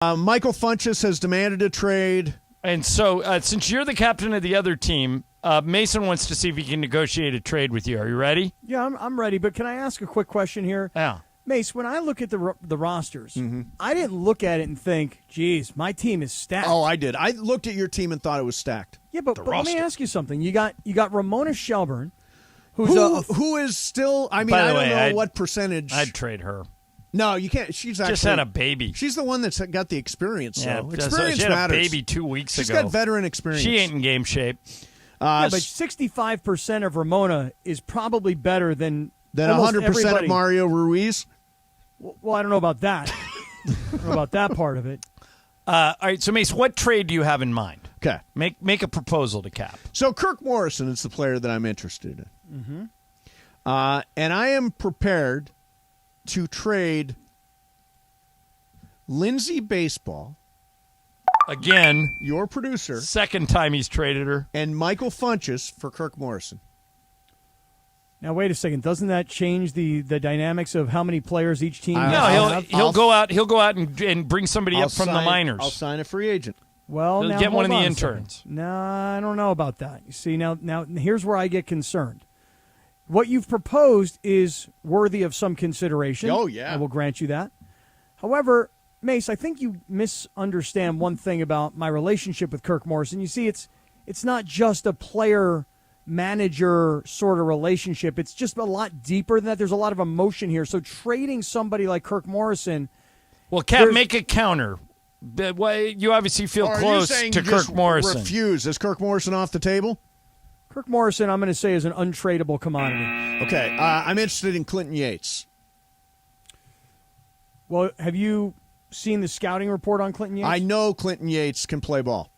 Michael Funches has demanded a trade. And so, since you're the captain of the other team, Mason wants to see if he can negotiate a trade with you. Are you ready? Yeah, I'm ready. But can I ask a quick question here? Yeah. Mace, when I look at the rosters, I didn't look at it and think, geez, my team is stacked. Oh, I did. I looked at your team and thought it was stacked. Yeah, but let me ask you something. You got Ramona Shelburne, who is still, I mean, I don't know what percentage. I'd trade her. No, you can't. She's actually just had a baby. She's the one that's got the experience. Yeah, so experience she had matters. a baby 2 weeks ago. She's got veteran experience. She ain't in game shape. Yeah, but 65% of Ramona is probably better than 100% of Mario Ruiz. Well, I don't know about that. I don't know about that part of it. All right, so Mace, what trade do you have in mind? Okay, make a proposal to Cap. So Kirk Morrison is the player that I'm interested in, and I am prepared to trade Lindsay Baseball. Again, your producer. Second time he's traded her. And Michael Funches for Kirk Morrison. Now, wait a second. Doesn't that change the dynamics of how many players each team has? No, he'll go out and bring somebody up from the minors. I'll sign a free agent. Well, he'll now get one of the hold on interns. No, I don't know about that. You see, now here's where I get concerned. What you've proposed is worthy of some consideration. Oh, yeah. I will grant you that. However, Mace, I think you misunderstand one thing about my relationship with Kirk Morrison. You see, it's not just a player-manager sort of relationship. It's just a lot deeper than that. There's a lot of emotion here. So trading somebody like Kirk Morrison... Well, Cap, make a counter. You obviously feel close to Kirk Morrison. Refuse. Is Kirk Morrison off the table? Kirk Morrison, I'm going to say, is an untradeable commodity. Okay, I'm interested in Clinton Yates. Well, have you seen the scouting report on Clinton Yates? I know Clinton Yates can play ball.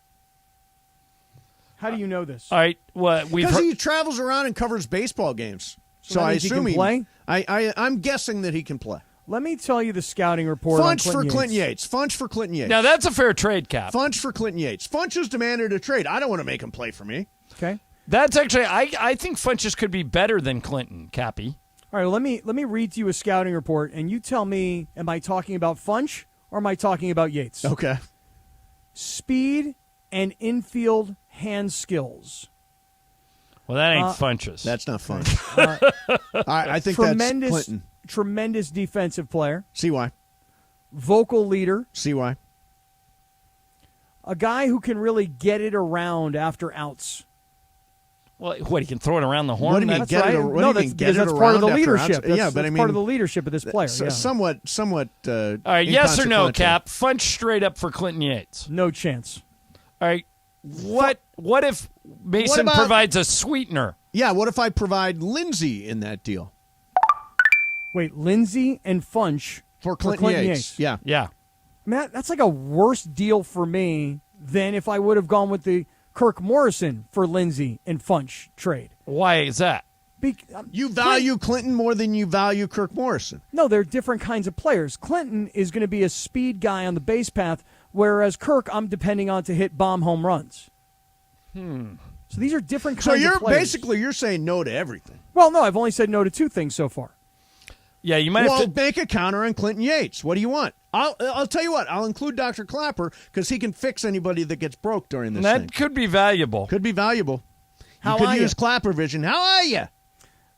How do you know this? All right, because he travels around and covers baseball games. So I assume he can play. I'm guessing that he can play. Let me tell you the scouting report on Clinton Yates. Funch for Clinton Yates. Now that's a fair trade, Cap. Funch for Clinton Yates. Funch has demanded a trade. I don't want to make him play for me. Okay. That's actually, I think Funches could be better than Clinton, Cappy. All right, let me read to you a scouting report, and you tell me, am I talking about Funch or am I talking about Yates? Okay. Speed and infield hand skills. Well, that ain't Funches. That's not Funch. I think that's Clinton. Tremendous defensive player. See why. Vocal leader. See why. A guy who can really get it around after outs. Well, what, he can throw it around the horn? What do you mean, get it around? That's part of the leadership. Yeah, but I mean, part of the leadership of this player. Somewhat. All right, yes or no, Cap? Funch straight up for Clinton Yates. No chance. All right. What if Mason provides a sweetener? Yeah, what if I provide Lindsay in that deal? Wait, Lindsay and Funch for Clinton Yates. Yeah. Yeah. Matt, that's like a worse deal for me than if I would have gone with the Kirk Morrison for Lindsay and Funch trade. Why is that? You value Clinton more than you value Kirk Morrison. No, they're different kinds of players. Clinton is going to be a speed guy on the base path, whereas Kirk, I'm depending on to hit bomb home runs. So these are different kinds of players. So you're saying no to everything. Well, no, I've only said no to two things so far. Yeah, you might have to make a counter on Clinton Yates. What do you want? I'll tell you what. I'll include Dr. Clapper because he can fix anybody that gets broke during this thing. That could be valuable. Could be valuable. How you are could use you? Clapper vision. How are you?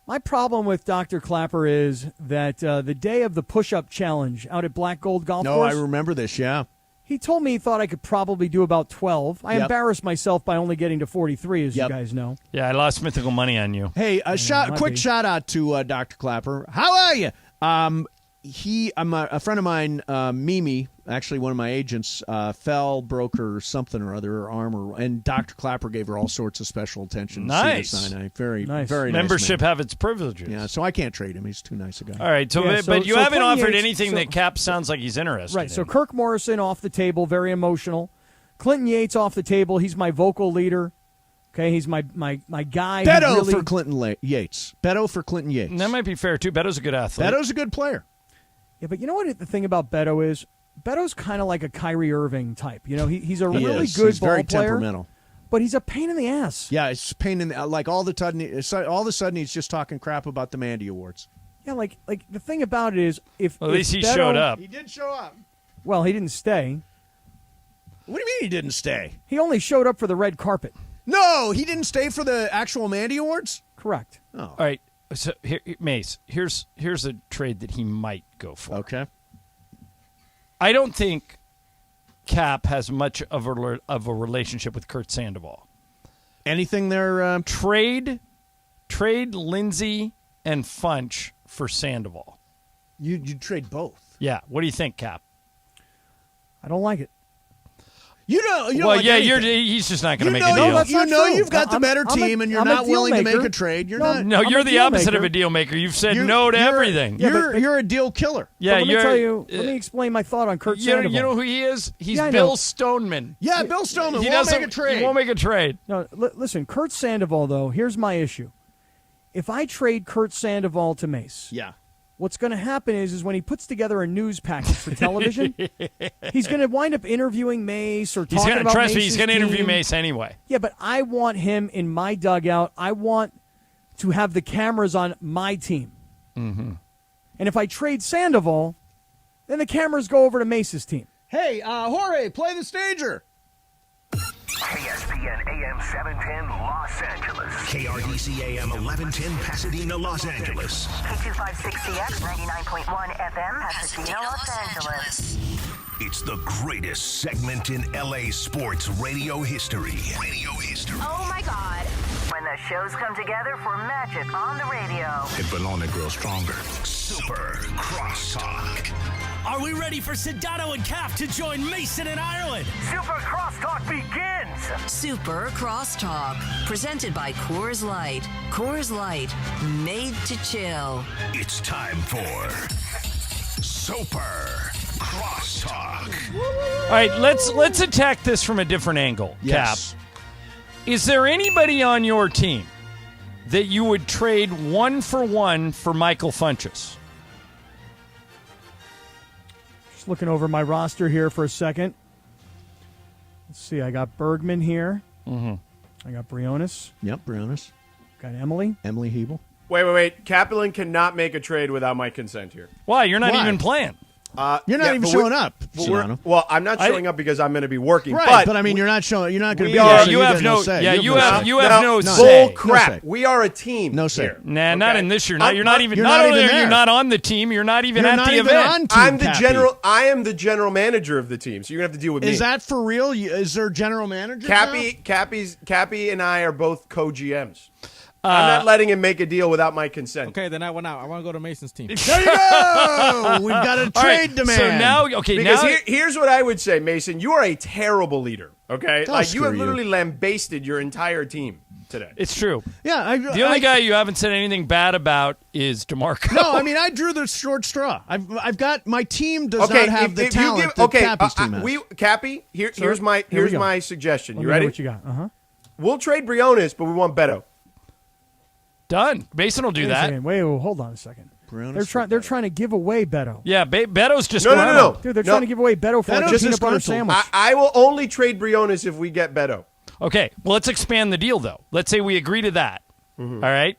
My problem with Dr. Clapper is that the day of the push-up challenge out at Black Gold Golf Course. No, I remember this, yeah. He told me he thought I could probably do about 12. I embarrassed myself by only getting to 43, as you guys know. Yeah, I lost mythical money on you. Hey, quick shout out to Dr. Clapper. How are you? A friend of mine, Mimi, actually one of my agents, broke her something or other, her arm, and Dr. Clapper gave her all sorts of special attention. Nice. Sinai. Very nice. Membership have its privileges. Yeah, so I can't trade him. He's too nice a guy. All right, but you haven't offered anything that Cap sounds like he's interested in. Right, so Kirk Morrison off the table, very emotional. Clinton Yates off the table. He's my vocal leader. Okay, he's my guy. Beto for Clinton Yates. Beto for Clinton Yates. And that might be fair, too. Beto's a good athlete. Beto's a good player. Yeah, but you know what the thing about Beto is? Beto's kind of like a Kyrie Irving type. You know, he's a really good he's ball very player. Temperamental. But he's a pain in the ass. Yeah, it's a pain in the like all of a sudden he's just talking crap about the Mandy Awards. Yeah, like the thing about it is at least he showed up. He did show up. Well, he didn't stay. What do you mean he didn't stay? He only showed up for the red carpet. No, he didn't stay for the actual Mandy Awards? Correct. Oh. All right. So, Mace, here's a trade that he might go for. Okay. I don't think Cap has much of a relationship with Kurt Sandoval. Anything there? Trade Lindsay and Funch for Sandoval. You'd trade both. Yeah. What do you think, Cap? I don't like it. You don't Well, like yeah, anything. He's just not going to You make a know, deal. that's not true. you've got the better I'm a- team, and you're I'm a not deal willing to make maker. a trade. You're No, not. No, I'm you're a the deal opposite maker. of a deal maker. You've said You're- no to you're- everything. Yeah, You're a deal killer. Yeah, Let me you're. tell you. Let me explain my thought on Kurt Sandoval. You know who he is? He's Yeah, I Bill know. Stoneman. Yeah, Bill Stoneman He won't doesn't make a trade. He won't make a trade. No, listen, Kurt Sandoval, though, here's my issue. If I trade Kurt Sandoval to Mace, Yeah. what's going to happen is when he puts together a news package for television, he's going to wind up interviewing Mace or He's talking gonna about trust me. Mace's He's going to interview team. Mace anyway. Yeah, but I want him in my dugout. I want to have the cameras on my team. Mm-hmm. And if I trade Sandoval, then the cameras go over to Mace's team. Hey, Jorge, play the stager. ESPN AM 710 Los Angeles. KRDC AM 1110 Pasadena, Los Angeles. K256CX 99.1 FM Pasadena, Los Angeles. It's the greatest segment in LA sports radio history. Oh my God. When the shows come together for magic on the radio. It will only grow stronger. Super Crosstalk. Are we ready for Sedano and Cap to join Mason and Ireland? Super Crosstalk begins. Super Crosstalk, presented by Coors Light. Coors Light, made to chill. It's time for Super Crosstalk. All right, let's attack this from a different angle, Yes. Cap. Is there anybody on your team that you would trade 1-for-1 for Michael Funches? Just looking over my roster here for a second. Let's see. I got Bergman here. Mm-hmm. I got Briones. Yep, Briones. Got Emily. Emily Hebel. Wait. Kaplan cannot make a trade without my consent here. Why? You're not Why? even playing. You're not even showing up, Sedano. Well, I'm not showing up because I'm going to be working. Right, but I mean, you're not showing. You're not going to we be are- there. So you get have no say. yeah, you have say. you have no Bull say. crap. No say. We are a team. No say. here. Nah, not Okay? in this year. I'm- You're not even. you're Not not only even are you there. not on the team, you're not even You're at not the even event. on team, I'm the Cappy. general. I am the general manager of the team, so you're going to have to deal with me. Is that for real? Is there general manager? Cappy and I are both co-GMs. I'm not letting him make a deal without my consent. Okay, then I went out. I want to go to Mason's team. There you go. We've got a All right, trade demand. So now, okay, Because now here's what I would say, Mason. You are a terrible leader. Okay, Oh, like you have screw you. literally lambasted your entire team today. it's true. yeah, The only guy you haven't said anything bad about is DeMarco. No, I mean I drew the short straw. I've got my team does not have the talent that Cappy's team has. Cappy, here's my Here we go. my suggestion. Let You me know ready? what you got? Uh-huh. We'll trade Briones, but we want Beto. Done. Mason will do Wait a that. second. Wait, hold on a second. Briones They're trying to give away Beto. Yeah, Beto's just No. Dude, they're trying to give away Beto for Beto's a peanut butter disgruntled. sandwich. I will only trade Briones if we get Beto. Okay, well, let's expand the deal, though. Let's say we agree to that. All right?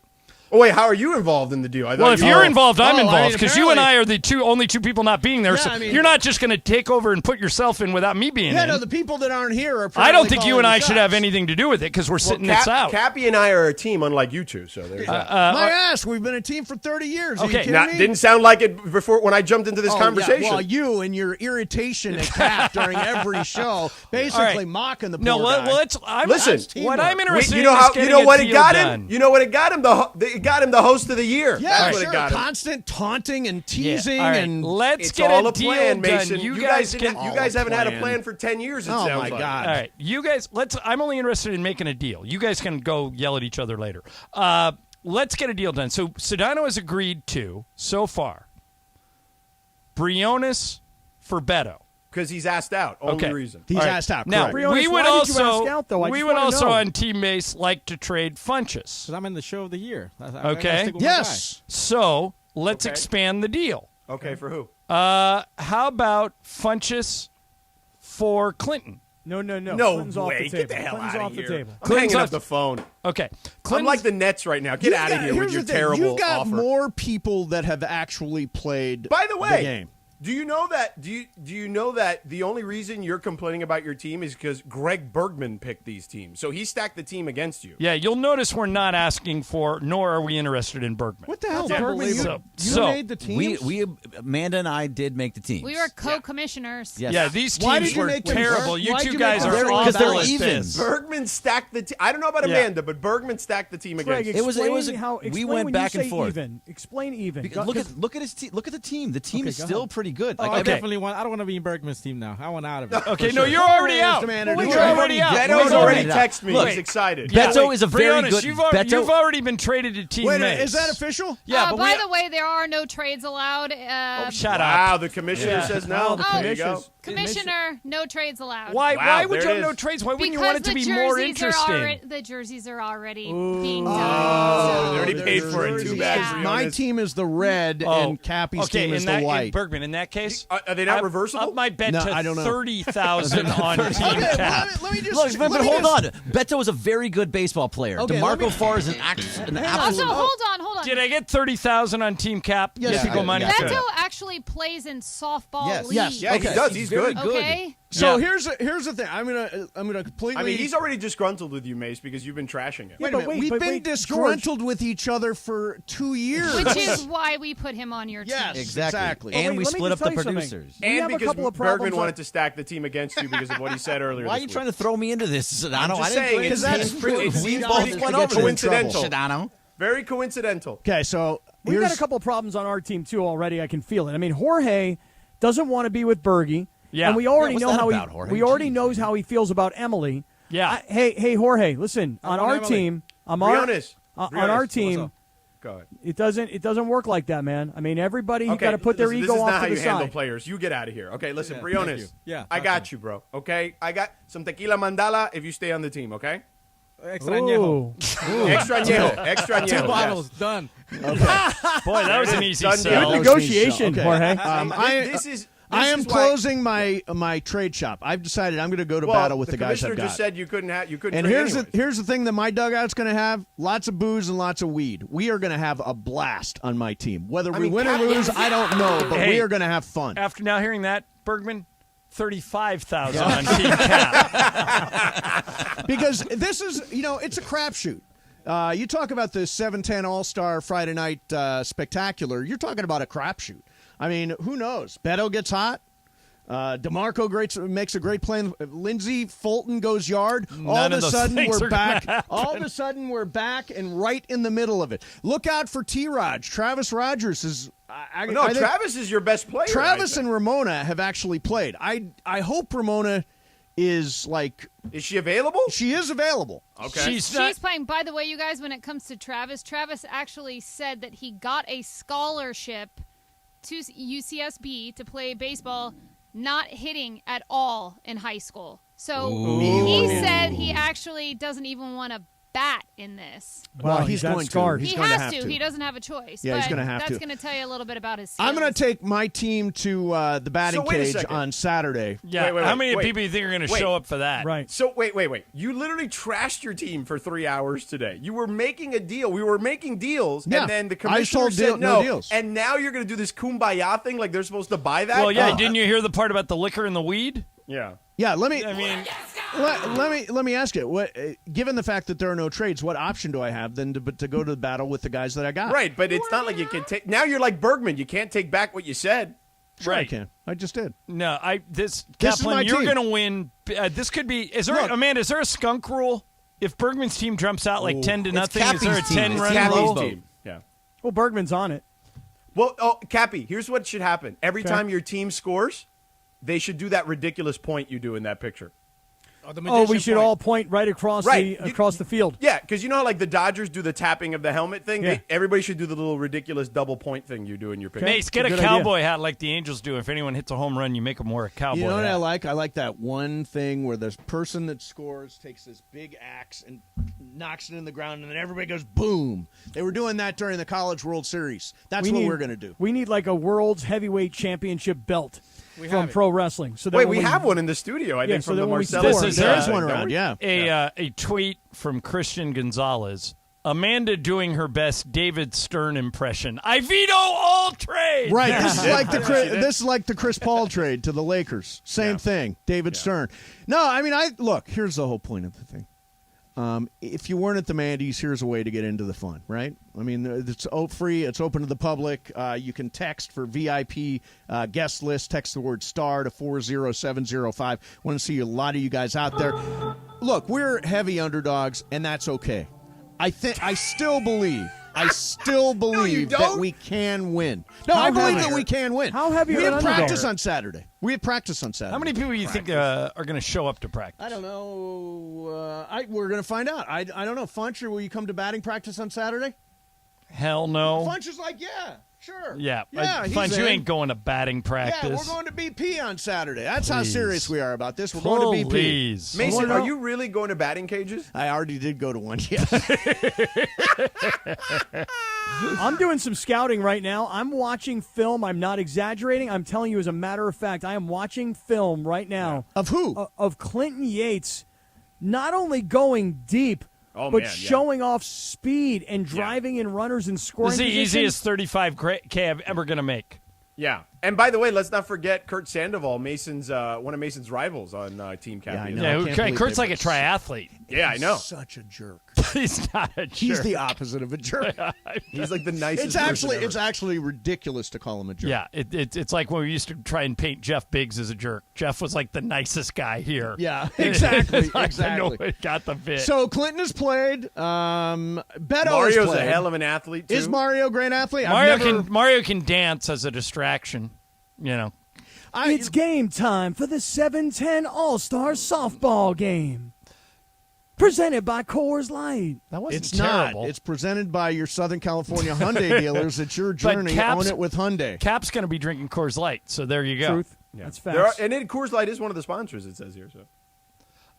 Oh wait, how are you involved in the deal? I thought Well, if you you're were- involved, I'm Oh, I mean, involved because you and I apparently- are the only two people not being there. Yeah, so I mean- you're not just going to take over and put yourself in without me being yeah, in. no, the people that aren't here are. I don't think you calling and I the should have shots. anything to do with it because we're Well, sitting this out. Cappy and I are a team, unlike you two. So there's that. My ass, we've been a team for 30 years. Are you Okay. kidding Now, me? didn't sound like it before when I jumped into this Oh, conversation. Yeah. Well, you and your irritation at Cap during every show, basically All right. mocking the poor No, guy. Listen, what I'm interested you in know is how getting you know a what it deal got done. him. You know what it got him? It got him the host of the year. Yeah, That's what sure. it got him. Constant taunting and Yeah. teasing All right, and let's It's get all a a deal plan, done. Mason. You guys guys didn't. can. You guys haven't had a plan. plan for 10 years. It Oh, sounds my like. God. All right, you guys. I'm only interested in making a deal. You guys can go yell at each other later. Let's get a deal done. So Sedano has agreed to so far. Briones for Beto. Because he's asked out. Only Okay. reason. he's All right. asked out. Now correct. Briones, we would why did you also ask out, though? I we just would wanna also know. on Team Mace like to trade Funches. Because I'm in the show of the year. I gotta Okay. stick with my Yes. So let's Okay. expand the deal. Okay, for who? How about Funches for Clinton? No. No Clinton's off way. the table. Get the hell Clinton's out off of the here. table. I'm Clinton's hanging off- up the phone. Okay, I'm Clinton's like the Nets right now. Get out of here Here's with your the thing. terrible You've got offer. more people that have actually played By the way, game. Do you know that? Do you know that the only reason you're complaining about your team is because Greg Bergman picked these teams, so he stacked the team against you. Yeah, you'll notice we're not asking for, nor are we interested in Bergman. What the hell, That's Bergman? You So- made the teams? We Amanda and I did make the teams. We were co-commissioners. Yes. Yeah, these Why teams did you were make them terrible. work? You Why'd two you guys make are them awful Because they're at even. this. Bergman stacked the team. I don't know about Yeah. Amanda, but Bergman stacked the team Greg, against you. explain we went when back you and say forth. Even. Explain even. Look at his team. Look at the team. The team Okay, is go still ahead. pretty good. I Okay. definitely want. I don't want to be in Bergman's team now. I want out of it. Okay, no, you're already out. Commander, You're you're already out. Beto's Wait, already wait, texted me. look. He's excited. Beto is a very Briones, good. You've Beto, already been traded to Team Wait a Mace. minute, is that official? Yeah, but by the way, there are no trades allowed. shut Wow, up. the commissioner Yeah. says no. Oh, There you go. Commissioner, no trades allowed. Why Wow, would you there have it no is. trades? Why wouldn't you Because want it to the be more jerseys are interesting? the jerseys are already being done. Oh, they already the paid for it. Too jerseys. bad. Yeah. Briones. My team is the red, and Cappy's team is the white. Bergman, in that case, Are they not I've reversible? Up my bet No, to I don't know. 30,000 on Team Okay, Cap. let me just look, but hold on. Beto is a very good baseball player. Okay, let me- DeMarco Farr is an Also, absolute. hold on. Did I get 30,000 on Team Cap? Yes, Pico you did. money. Yes. Beto actually plays in softball Yes. league. Yes. Yeah, Okay. he does. He's good. Okay. So Yeah. here's the thing. I'm gonna completely. I mean, he's already disgruntled with you, Mace, because you've been trashing him. Wait a but minute. wait, We've but been wait, disgruntled with each other for 2 years. Which is why we put him on your team. Yes, Exactly. But And wait, we let me split up just the tell you something. producers. We And have a because couple of problems Bergman on- wanted to stack the team against you because of what he said earlier. Why are you trying to throw me into this, Sedano? I'm just I didn't saying, do it's- anything. it's pretty- it We seems both pretty went over this. coincidental. Sedano. Very coincidental. Okay, so We've here's got a couple of problems on our team too already. I can feel it. I mean, Jorge doesn't want to be with Bergie. Yeah. And we already what's know that how about, Jorge? we already Jeez, knows how he feels about Emily. Yeah. Hey, Jorge, listen. On want our Emily. team, on Briones. our Briones, team, what's Go ahead. it doesn't work like that, man. I mean, everybody got to put their listen, ego this is off not to how the you handle side. players. You get out of here. Okay, listen, Yeah, Briones. thank you. Yeah, I talk got to you, bro. Okay, I got some tequila mandala if you stay on the team. Okay, Extra añejo. Ooh. extra añejo, extra añejo. Two bottles done. Boy, that was an easy Done sell. deal. Good negotiation, Okay. Jorge. This is. I am is why- closing my trade shop. I've decided I'm going to go to battle with the guys I've commissioner got. just said you couldn't have. You couldn't. And trade here's anyways. here's the thing that my dugout's going to have: lots of booze and lots of weed. We are going to have a blast on my team. Whether we mean, win or lose, I don't know, but Hey. we are going to have fun. After now hearing that, Bergman, 35,000 on Team Cap. Because this is, it's a crapshoot. You talk about the 7-10 All-Star Friday Night Spectacular. You're talking about a crapshoot. I mean, who knows? Beto gets hot. DeMarco makes a great play. Lindsey Fulton goes yard. All None of of a those sudden things we're are gonna back. happen. All of a sudden we're back and right in the middle of it. Look out for T-Raj. Travis Rogers is. I think Travis is your best player. Travis I and think. Ramona have actually played. I hope Ramona is like. Is she available? She is available. Okay. She's not. She's playing. By the way, you guys, when it comes to Travis actually said that he got a scholarship to UCSB to play baseball, not hitting at all in high school. So he said he actually doesn't even want to bat in this. Well, Wow, he's that going scarred. to. He He's going has have to. He doesn't have a choice. Yeah, but he's gonna have that's to. going to tell you a little bit about his skills. I'm going to take my team to the batting So wait a cage second. on Saturday. Yeah, Wait, how many wait. people do you think are going to Wait. show up for that? Right. So wait. You literally trashed your team for 3 hours today. You were making a deal. We were making deals, Yeah. and then the I was commissioner told said no no. deals. And now you're going to do this kumbaya thing, like they're supposed to buy that. Well, yeah, didn't you hear the part about the liquor and the weed? Yeah. Yeah, let me. I mean, let me ask you. What, given the fact that there are no trades, what option do I have then to go to the battle with the guys that I got? Right, but it's not like you can take. Now you're like Bergman. You can't take back what you said. Sure I Right. can. I just did. no, This is Kaplan, my you're team. going to win. This could be. Is there, Look. Amanda? Is there a skunk rule? If Bergman's team jumps out like 10 to It's nothing, is there a Cappy's team. 10 It's run Cappy's rule? team. Team. Yeah. Well, Bergman's on it. Well, Cappy, here's what should happen. Every Okay. time your team scores, they should do that ridiculous point you do in that picture. The Oh, we magician should point. all point right across Right. the field. Yeah, because you know how like the Dodgers do the tapping of the helmet thing? Yeah. Everybody should do the little ridiculous double point thing you do in your picture. Mace, get a Good cowboy hat like the Angels do. If anyone hits a home run, you make them wear a cowboy You know what hat. I like? I like that one thing where the person that scores takes this big axe and knocks it in the ground, and then everybody goes boom. They were doing that during the College World Series. That's what we're going to do. We need like a world's heavyweight championship belt from have it. pro wrestling. So that Wait, when we have one in the studio, I think, so from then the when we Marcellus. This is, There is uh, one around, yeah. A tweet from Christian Gonzalez. Amanda doing her best David Stern impression. I veto all trades. Right. This is like the Chris Paul trade to the Lakers. Same thing. David Stern. No, I mean, look. Here's the whole point of the thing. If you weren't at the Mandy's, here's a way to get into the fun, right? I mean, it's free. It's open to the public. You can text for VIP guest list. Text the word STAR to 40705. Want to see a lot of you guys out there. Look, we're heavy underdogs, and that's okay. I still believe that we can win. No, I believe that we can win. How heavy? We have practice on Saturday. How many people do you think are going to show up to practice? I don't know. We're going to find out. I don't know. Funcher, will you come to batting practice on Saturday? Hell no. Funch is like, yeah, sure. Yeah. He's Funch, you in. ain't going to batting practice. Yeah, we're going to BP on Saturday. That's how Please. serious we are about this. We're going to BP. Please. Mason, are you really going to batting cages? I already did go to one, yes. I'm doing some scouting right now. I'm watching film. I'm not exaggerating. I'm telling you as a matter of fact, I am watching film right now. Of who? Of Clinton Yates not only going deep, but showing off speed and driving in runners and scoring This is the positions. easiest 35K I'm ever going to make. Yeah. And by the way, let's not forget Kurt Sandoval, one of Mason's rivals on Team Cappy. Kurt's like a triathlete. Yeah, I know. Such a jerk. He's not a jerk. He's the opposite of a jerk. He's like the nicest. It's actually ridiculous to call him a jerk. Yeah, it's like when we used to try and paint Jeff Biggs as a jerk. Jeff was like the nicest guy here. Yeah, exactly. I know it got the bit. So Clinton has played. Beto Mario's has played. a hell of an athlete, too. Is Mario a great athlete? Mario can dance as a distraction. You know. It's game time for the 7-10 All-Star Softball Game. Presented by Coors Light. That wasn't It's terrible. not. It's presented by your Southern California Hyundai dealers. It's your journey. Own it with Hyundai. Cap's going to be drinking Coors Light, so there you go. Truth. Yeah. That's facts. And Coors Light is one of the sponsors, it says here. So.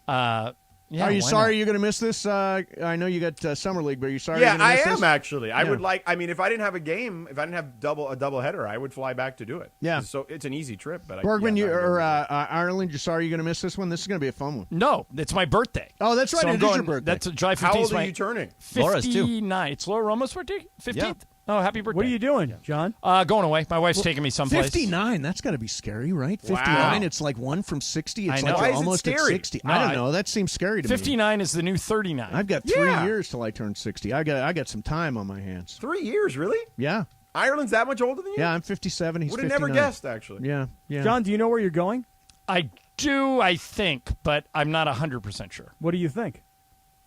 Are you sorry you're going to miss this? I know you got Summer League, but are you sorry you're going to miss this? I am actually. I would like. I mean, if I didn't have a game, if I didn't have a double header, I would fly back to do it. Yeah. So it's an easy trip. But Bergman, Ireland, you're sorry you're going to miss this one? This is going to be a fun one. No, it's my birthday. Oh, that's right. So It is your birthday. That's July 15th. How old are you turning? 59. It's Laura Romo's birthday? 15th? Yeah. Oh, happy birthday. What are you doing, John? Going away. My wife's taking me someplace. 59. That's got to be scary, right? 59. Wow. It's like 1 from 60. It's I know. like Why you're is it almost at scary? 60. No, I don't know. That seems scary to me. 59 is the new 39. I've got 3 years till I turn 60. I got some time on my hands. 3 years, really? Yeah. Ireland's that much older than you? Yeah, I'm 57. He's Would have 59. never guessed, actually. Yeah. John, do you know where you're going? I do, I think, but I'm not 100% sure. What do you think?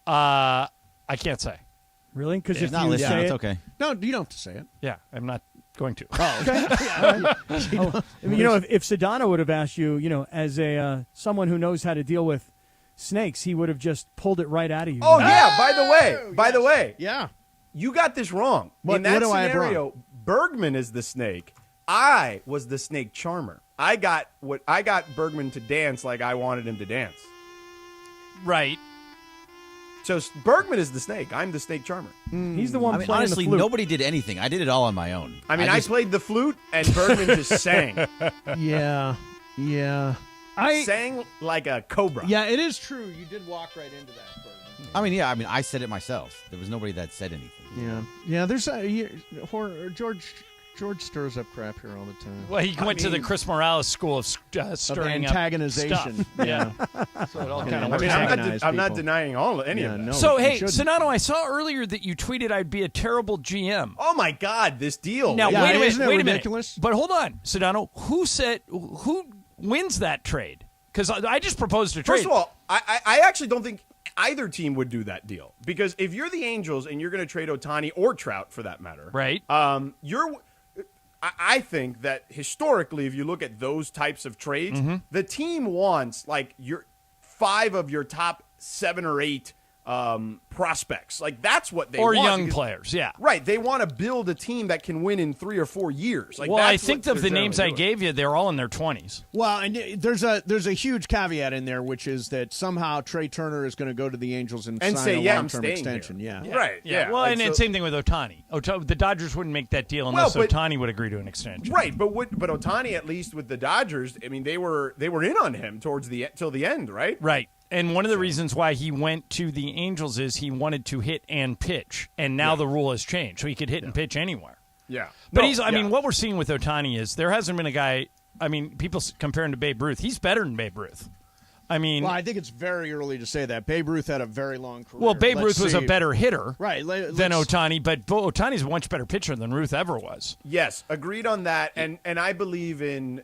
I can't say. Really? Because if Not you listening. say It's it, okay. No, you don't have to say it. Yeah, I'm not going to. I mean, if Sedano would have asked you, as a someone who knows how to deal with snakes, he would have just pulled it right out of you. Oh, yeah. By the way. Yeah. You got this wrong. What- In that what do I have scenario, Bergman is the snake. I was the snake charmer. I got Bergman to dance like I wanted him to dance. Right. So Bergman is the snake. I'm the snake charmer. He's the one I mean, playing honestly, the flute. nobody did anything. I did it all on my own. I mean, I played the flute, and Bergman just sang. Yeah. Sang like a cobra. Yeah, it is true. You did walk right into that, Bergman. I said it myself. There was nobody that said anything. Yeah. There's George stirs up crap here all the time. Well, he went to the Chris Morales school of stirring up antagonization. stuff. Yeah. So it all kind of I mean, Antagonize I'm not people. denying any of that. No, So, you hey, shouldn't. Sedano, I saw earlier that you tweeted I'd be a terrible GM. Oh, my God, this deal. Now, Yeah, wait a isn't it minute. ridiculous? But hold on, Sedano. Who wins that trade? Because I just proposed a trade. First of all, I actually don't think either team would do that deal. Because if you're the Angels and you're going to trade Ohtani or Trout, for that matter, right? I think that historically, if you look at those types of trades, the team wants like 5 of your top 7 or 8 prospects. Like that's what they or want. Young players, yeah. Right. They want to build a team that can win in 3 or 4 years. Like, Well, I that's think what of the they're names generally I doing. gave you, they're all in their 20s. Well, and there's a huge caveat in there, which is that somehow Trey Turner is going to go to the Angels and sign say, a yeah, I'm long-term staying extension. here. Yeah. Right. Yeah. Well, Like, and same thing with Ohtani. The Dodgers wouldn't make that deal unless Well, but- Ohtani would agree to an extension. Right, but Ohtani, at least with the Dodgers, I mean, they were in on him till the end, right? Right. And one of the reasons why he went to the Angels is he he wanted to hit and pitch, and now the rule has changed, so he could hit and pitch anywhere. Yeah. But I mean, what we're seeing with Ohtani is there hasn't been a guy, I mean, people compare him to Babe Ruth. He's better than Babe Ruth. I mean, well, I think it's very early to say that. Babe Ruth had a very long career. Well, Babe Ruth was a better hitter than Ohtani, but Ohtani's a much better pitcher than Ruth ever was. Yes, agreed on that. And I believe in,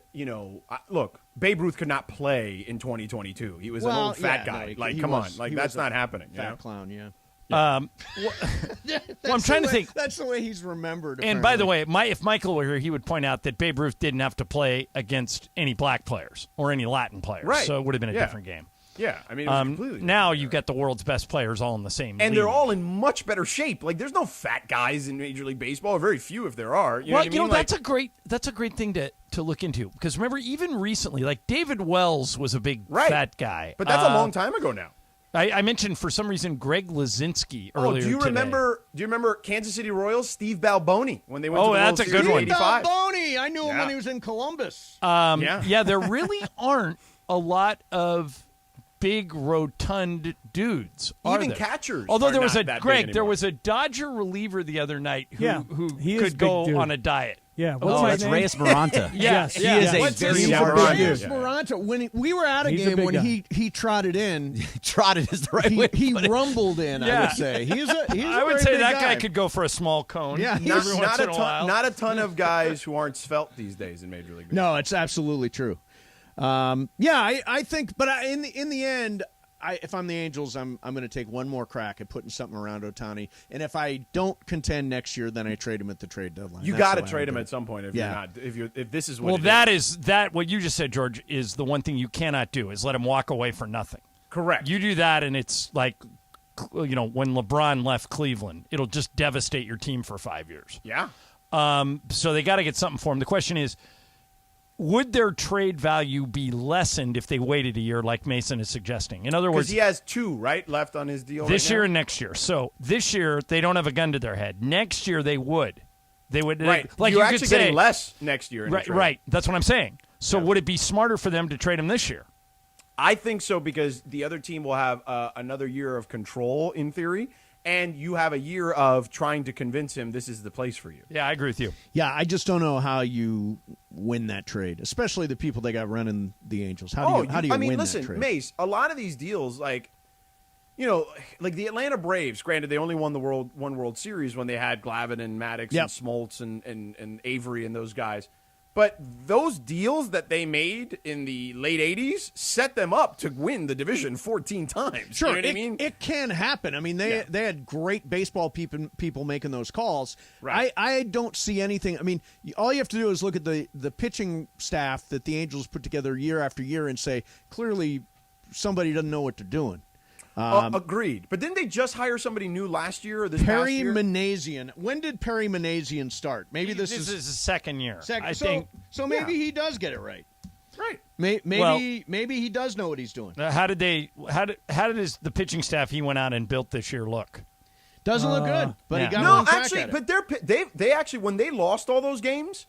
look, Babe Ruth could not play in 2022. He was an old fat guy. Come on. That's not happening. Fat clown, yeah. Well, I'm trying to think. That's the way he's remembered. And by the way, if Michael were here, he would point out that Babe Ruth didn't have to play against any black players or any Latin players. Right. So it would have been a different game. Yeah, I mean, it was completely now you've got the world's best players all in the same and league. they're all in much better shape. Like, there's no fat guys in Major League Baseball, or very few if there are. You know what I mean? That's a great thing to look into, because remember, even recently, like David Wells was a big fat guy, but that's a long time ago now. I mentioned for some reason Greg Lazinski earlier. Do you remember Kansas City Royals, Steve Balboni, when they went to the that's World a good Series one. in '85? Balboni, I knew him when he was in Columbus. There really aren't a lot of big rotund dudes. Even catchers. Although there was there was a Dodger reliever the other night who he could go on a diet. Yeah, that's Reyes Maranta. Yes, he is a very smart dude. Reyes Maranta. When we were at a game when he trotted in, trotted is the right way. He rumbled in. I would say I would say that guy could go for a small cone. Yeah, not a ton of guys who aren't svelte these days in Major League Baseball. No, it's absolutely true. I think, but in the end, if I'm the Angels, I'm going to take one more crack at putting something around Ohtani. And if I don't contend next year, then I trade him at the trade deadline. You got to trade him at some point if you're not. If this is what. Well, what you just said, George, is the one thing you cannot do is let him walk away for nothing. Correct. You do that, and it's like, when LeBron left Cleveland, it'll just devastate your team for 5 years. Yeah. So they got to get something for him. The question is, would their trade value be lessened if they waited a year, like Mason is suggesting? In other words, he has 2 left on his deal this right year now? and next year. So this year they don't have a gun to their head. Next year they would. They would. Right. Like you're you actually could say, getting less next year. Right. That's what I'm saying. So would it be smarter for them to trade him this year? I think so, because the other team will have another year of control in theory. And you have a year of trying to convince him this is the place for you. Yeah, I agree with you. Yeah, I just don't know how you win that trade, especially the people they got running the Angels. How do you win that trade? Mace, a lot of these deals, like the Atlanta Braves, granted they only won the one World Series when they had Glavine and Maddox and Smoltz and Avery and those guys. But those deals that they made in the late 80s set them up to win the division 14 times. Sure, you know what I mean? It can happen. I mean, they had great baseball people making those calls. Right. I don't see anything. I mean, all you have to do is look at the pitching staff that the Angels put together year after year and say, clearly somebody doesn't know what they're doing. Agreed. But didn't they just hire somebody new last year or this past year? Perry Manassian. When did Perry Manassian start? Maybe this is his second year. I think. So maybe he does get it right. Right. Maybe he does know what he's doing. How did the pitching staff he went out and built this year look? Doesn't look good, but he got no, one crack actually, at it. but they actually, when they lost all those games,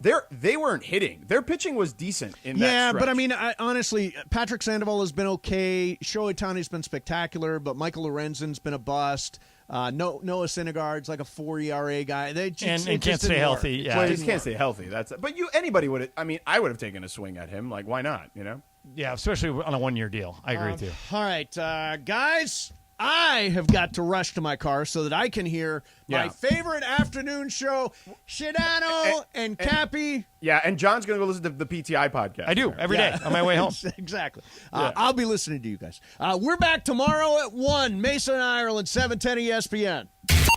they weren't hitting. Their pitching was decent in that stretch. But I mean, honestly, Patrick Sandoval has been okay. Shohei Ohtani's been spectacular, but Michael Lorenzen's been a bust. Noah Syndergaard's like a 4 ERA guy. They just, and can't stay healthy. Well, he can't stay healthy. But anybody would. I mean, I would have taken a swing at him. Like, why not? You know? Yeah, especially on a 1 year deal. I agree with you. All right, guys. I have got to rush to my car so that I can hear my favorite afternoon show, Shidano and Cappy. Yeah, and John's going to go listen to the PTI podcast. I do, every day on my way home. Exactly. I'll be listening to you guys. We're back tomorrow at 1, Mason, Ireland, 710 ESPN.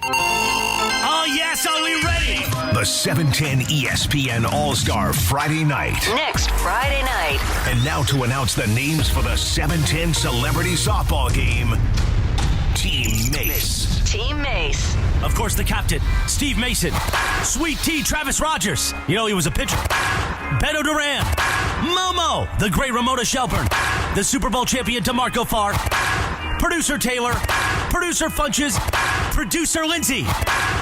Oh, yes, are we ready? The 710 ESPN All-Star Friday Night. Next Friday night. And now to announce the names for the 710 Celebrity Softball Game. Team Mace. Team Mace. Of course, the captain, Steve Mason. Sweet Tea, Travis Rogers. You know he was a pitcher. Beto Duran. Momo, the great Ramona Shelburne. The Super Bowl champion, DeMarco Farr. Producer Taylor. Producer Funches. Producer Lindsay.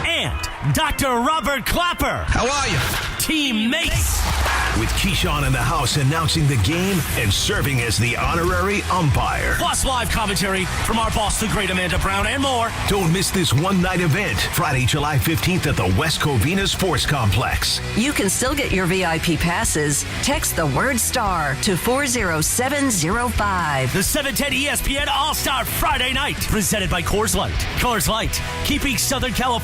And Dr. Robert Clapper. How are you? Team Mace. with Keyshawn in the house announcing the game and serving as the honorary umpire. Plus live commentary from our boss, the great Amanda Brown, and more. Don't miss this one-night event, Friday, July 15th at the West Covina Sports Complex. You can still get your VIP passes. Text the word STAR to 40705. The 710 ESPN All-Star Friday Night, presented by Coors Light. Coors Light, keeping Southern California